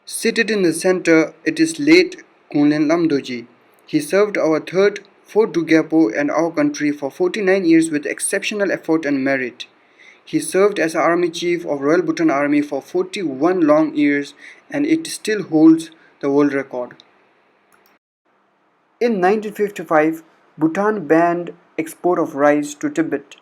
Seated in the center, it is late Kunlen Lamdoji. He served our third Fort Dugapo and our country for 49 years with exceptional effort and merit. He served as Army Chief of Royal Bhutan Army for 41 long years and it still holds the world record. In 1955, Bhutan banned export of rice to Tibet.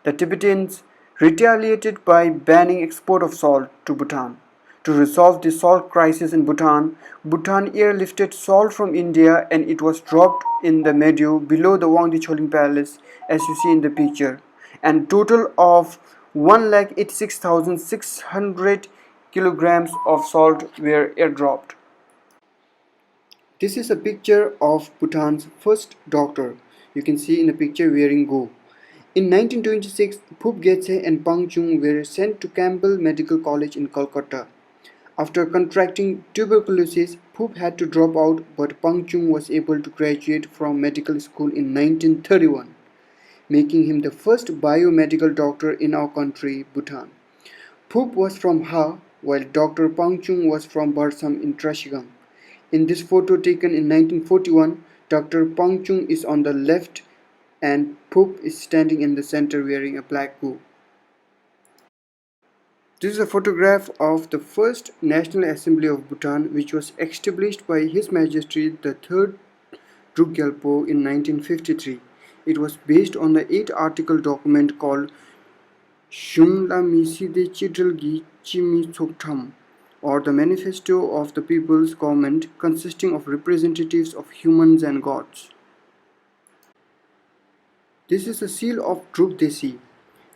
The Tibetans retaliated by banning export of salt to Bhutan. To resolve the salt crisis in Bhutan, Bhutan airlifted salt from India and it was dropped in the meadow below the Wangdi Choling Palace as you see in the picture. And total of 1,86,600 kilograms of salt were airdropped. This is a picture of Bhutan's first doctor. You can see in the picture wearing go. In 1926, Phup Getse and Pang Chung were sent to Campbell Medical College in Kolkata. After contracting tuberculosis, Phup had to drop out, but Pang Chung was able to graduate from medical school in 1931, making him the first biomedical doctor in our country, Bhutan. Phup was from Ha, while Dr. Pang Chung was from Barsam in Trashigang. In this photo taken in 1941, Dr. Pang Chung is on the left and Phup is standing in the center wearing a black go. This is a photograph of the first National Assembly of Bhutan, which was established by His Majesty the Third Druk Gyalpo in 1953. It was based on the 8-article document called Shungla Miside Chidrelgi Chimi Choktham, or the Manifesto of the People's Government, consisting of representatives of humans and gods. This is a seal of Druk Desi.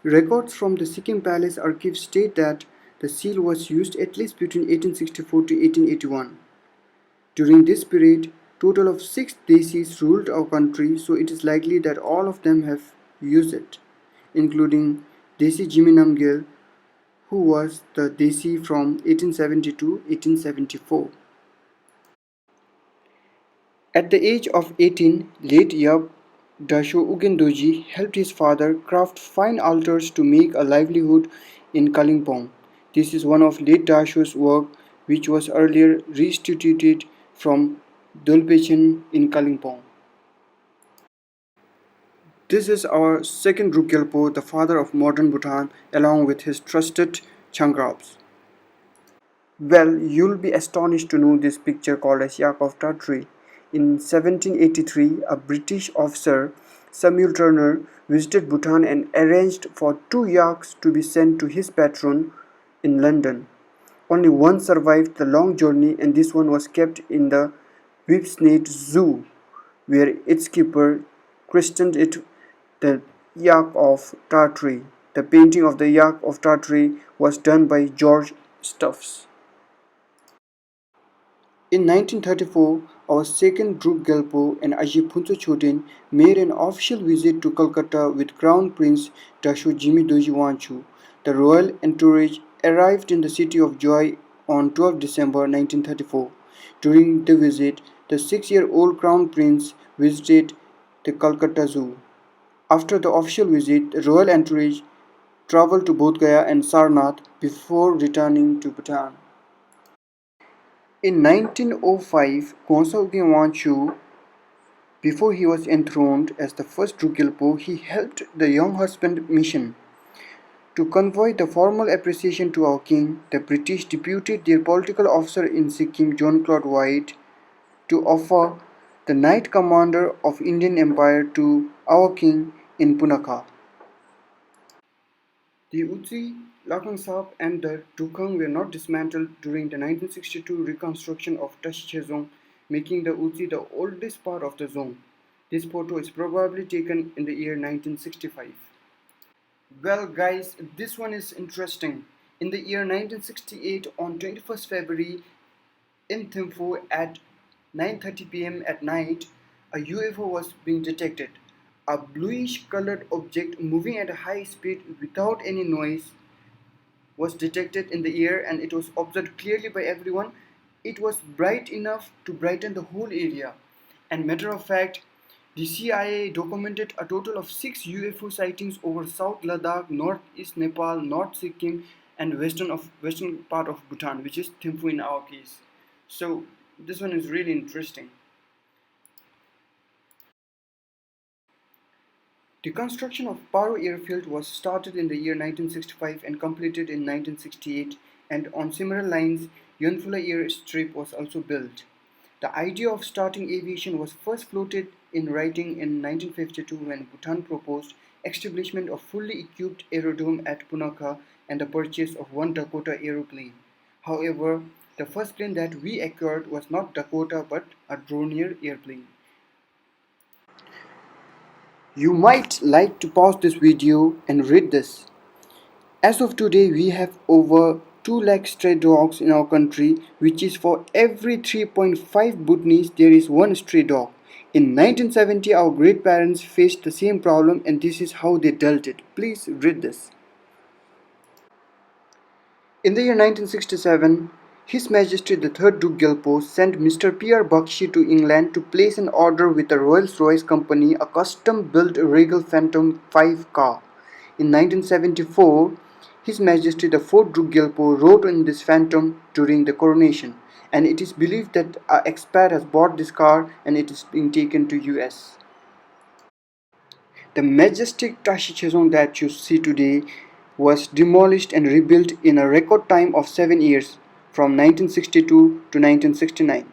Records from the Sikkim Palace archives state that the seal was used at least between 1864 to 1881. During this period, total of 6 Desis ruled our country, so it is likely that all of them have used it, including Desi Jimmy Namgyal, who was the Desi from 1870 to 1874. At the age of 18, late Yab Dasho Ugendoji helped his father craft fine altars to make a livelihood in Kalimpong. This is one of late Dasho's work which was earlier restituted from Dolpechen in Kalimpong. This is our second Druk Gyalpo, the father of modern Bhutan, along with his trusted Changrabs. Well, you'll be astonished to know this picture called as Yak of Tartary. In 1783, a British officer, Samuel Turner, visited Bhutan and arranged for 2 yaks to be sent to his patron in London. Only one survived the long journey and this one was kept in the Whipsnade Zoo, where its keeper christened it the Yak of Tartary. The painting of the Yak of Tartary was done by George Stuffs. In 1934, our second Druk Gyalpo and Ajip Phuntsho Chodin made an official visit to Calcutta with Crown Prince Dasho Jimmy Doji Wanchu. The royal entourage arrived in the City of Joy on 12 December 1934. During the visit, the 6-year-old Crown Prince visited the Calcutta Zoo. After the official visit, the royal entourage traveled to Bodh Gaya and Sarnath before returning to Bhutan. In 1905, Khonsa Ukeng Wanchu, before he was enthroned as the first Druk Gyalpo, he helped the Young Husband Mission. To convey the formal appreciation to our king, the British deputed their political officer in Sikkim, John Claude White, to offer the Knight Commander of Indian Empire to our king in Punakha. The Utsi, Lakangsap and the Dukhang were not dismantled during the 1962 reconstruction of Tashichezong, making the Utsi the oldest part of the zone. This photo is probably taken in the year 1965. Well guys, this one is interesting. In the year 1968, on 21st February, in Thimphu at 9:30 p.m. at night, a UFO was being detected. A bluish colored object moving at a high speed without any noise was detected in the air and it was observed clearly by everyone. It was bright enough to brighten the whole area. And matter of fact, the CIA documented a total of 6 UFO sightings over South Ladakh, Northeast Nepal, North Sikkim and western part of Bhutan, which is Thimphu in our case. So this one is really interesting. The construction of Paro Airfield was started in the year 1965 and completed in 1968, and on similar lines, Yonfula Airstrip was also built. The idea of starting aviation was first floated in writing in 1952 when Bhutan proposed establishment of fully equipped aerodrome at Punakha and the purchase of one Dakota aeroplane. However, the first plane that we acquired was not Dakota but a Dornier airplane. You might like to pause this video and read this. As of today, we have over 2 lakh stray dogs in our country, which is for every 3.5 Bhutanese there is one stray dog. In 1970, our great parents faced the same problem, and this is how they dealt it. Please read this. In the year 1967, His Majesty the Third Duke Gelpo sent Mr. P.R. Bakshi to England to place an order with the Rolls-Royce Company, a custom-built Regal Phantom 5 car. In 1974, His Majesty the Fourth Duke Gelpo rode in this Phantom during the coronation, and it is believed that an expat has bought this car and it is being taken to US. The majestic Tashi Chezong that you see today was demolished and rebuilt in a record time of 7 years, from 1962 to 1969.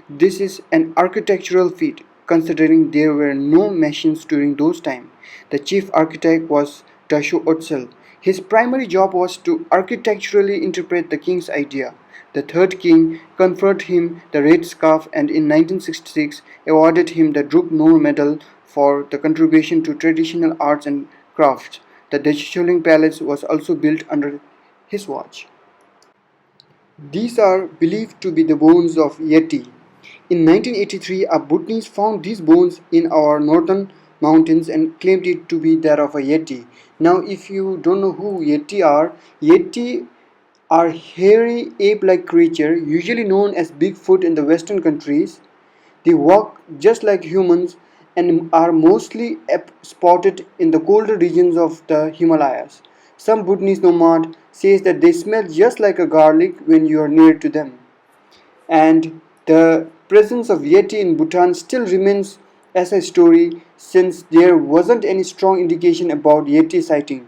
This is an architectural feat considering there were no machines during those times. The chief architect was Dashu Otzel. His primary job was to architecturally interpret the king's idea. The third king conferred him the red scarf and in 1966 awarded him the Druk Noor Medal for the contribution to traditional arts and crafts. The Daisholing Palace was also built under his watch. These are believed to be the bones of Yeti. In 1983, a Bhutanese found these bones in our northern mountains and claimed it to be that of a Yeti. Now, if you don't know who Yeti are hairy ape-like creatures, usually known as Bigfoot in the Western countries. They walk just like humans and are mostly spotted in the colder regions of the Himalayas. Some Bhutanese nomad says that they smell just like a garlic when you are near to them. And the presence of Yeti in Bhutan still remains as a story since there wasn't any strong indication about Yeti sighting.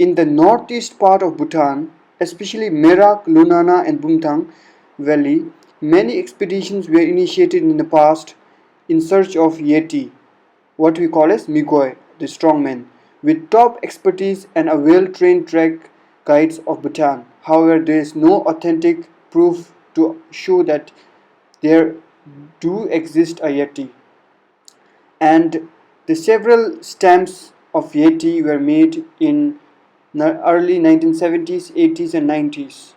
In the northeast part of Bhutan, especially Merak, Lunana and Bumthang Valley, many expeditions were initiated in the past in search of Yeti, what we call as Migoi, the strongmen, with top expertise and a well-trained trek guides of Bhutan. However, there is no authentic proof to show that there do exist a Yeti. And the several stamps of Yeti were made in the early 1970s, 80s and 90s.